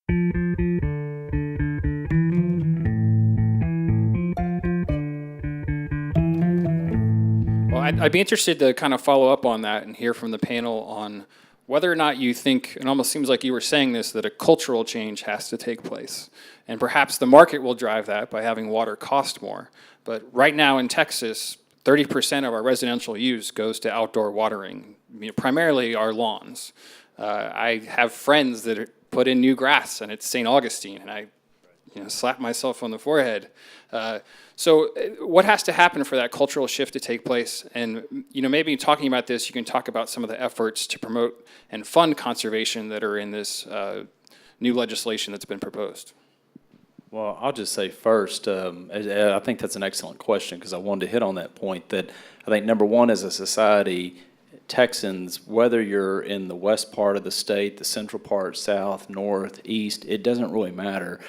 Well, I'd be interested to kind of follow up on that and hear from the panel on whether or not you think, it almost seems like you were saying this, that a cultural change has to take place. And perhaps the market will drive that by having water cost more. But right now in Texas, 30% of our residential use goes to outdoor watering, primarily our lawns. I have friends that put in new grass, and it's St. Augustine, and I slap myself on the forehead. So what has to happen for that cultural shift to take place? And maybe talking about this, you can talk about some of the efforts to promote and fund conservation that are in this new legislation that's been proposed. Well, I'll just say first, I think that's an excellent question because I wanted to hit on that point that I think number one, as a society, Texans, whether you're in the west part of the state, the central part, south, north, east, it doesn't really matter.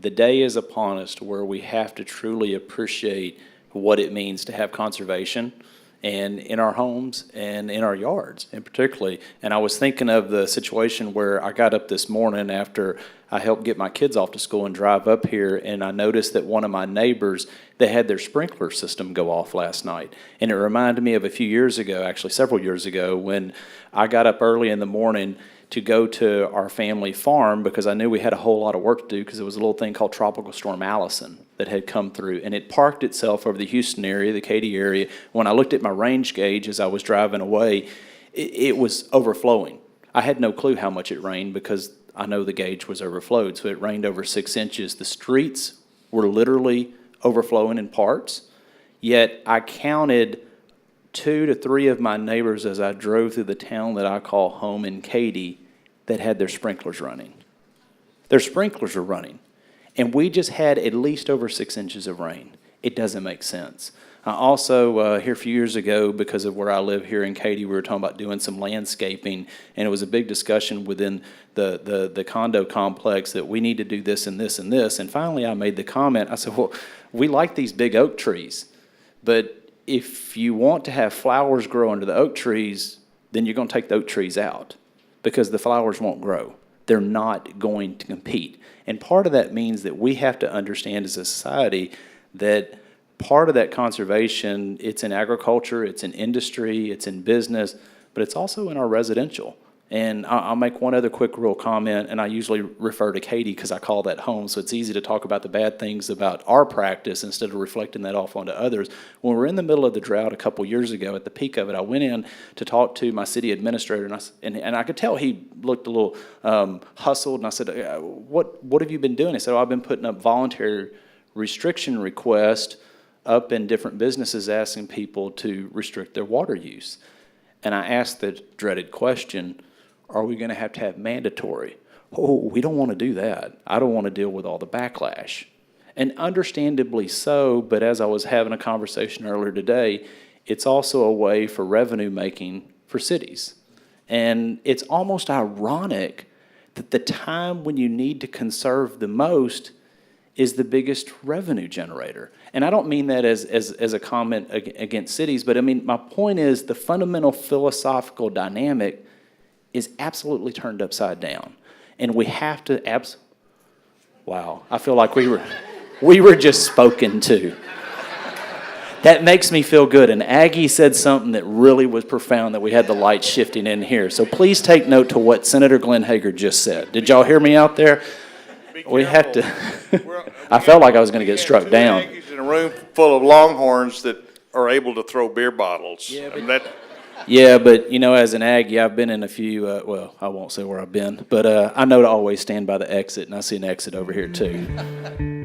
The day is upon us to where we have to truly appreciate what it means to have conservation and in our homes and in our yards and particularly. And I was thinking of the situation where I got up this morning after I helped get my kids off to school and drive up here, and I noticed that one of my neighbors, they had their sprinkler system go off last night. And it reminded me of a few years ago, actually several years ago, when I got up early in the morning to go to our family farm because I knew we had a whole lot of work to do because there was a little thing called Tropical Storm Allison that had come through, and it parked itself over the Houston area, the Katy area. When I looked at my range gauge as I was driving away, it was overflowing. I had no clue how much it rained because I know the gauge was overflowed, so it rained over 6 inches. The streets were literally overflowing in parts, yet I counted 2 to 3 of my neighbors as I drove through the town that I call home in Katy that had their sprinklers running. Their sprinklers are running. And we just had at least over 6 inches of rain. It doesn't make sense. I also, here a few years ago, because of where I live here in Katy, we were talking about doing some landscaping, and it was a big discussion within the condo complex that we need to do this and this and this. And finally I made the comment, I said, well, we like these big oak trees, but if you want to have flowers grow under the oak trees, then you're going to take the oak trees out because the flowers won't grow. They're not going to compete. And part of that means that we have to understand as a society that part of that conservation, it's in agriculture, it's in industry, it's in business, but it's also in our residential. And I'll make one other quick real comment, and I usually refer to Katy because I call that home, so it's easy to talk about the bad things about our practice instead of reflecting that off onto others. When we were in the middle of the drought a couple years ago, at the peak of it, I went in to talk to my city administrator, and I could tell he looked a little hustled, and I said, what have you been doing? He said, I've been putting up voluntary restriction requests up in different businesses asking people to restrict their water use. And I asked the dreaded question, are we going to have mandatory? Oh, we don't want to do that. I don't want to deal with all the backlash. And understandably so, but as I was having a conversation earlier today, it's also a way for revenue making for cities. And it's almost ironic that the time when you need to conserve the most is the biggest revenue generator. And I don't mean that as a comment against cities, but I mean, my point is the fundamental philosophical dynamic is absolutely turned upside down. And we have to wow, I feel like we were just spoken to. That makes me feel good. And Aggie said something that really was profound that we had the light shifting in here. So please take note to what Senator Glenn Hager just said. Did y'all hear me out there? We have to. I felt like I was going to get struck down. Aggies in a room full of Longhorns that are able to throw beer bottles. Yeah, but as an Aggie, I've been in a few, well, I won't say where I've been, but I know to always stand by the exit, and I see an exit over here too.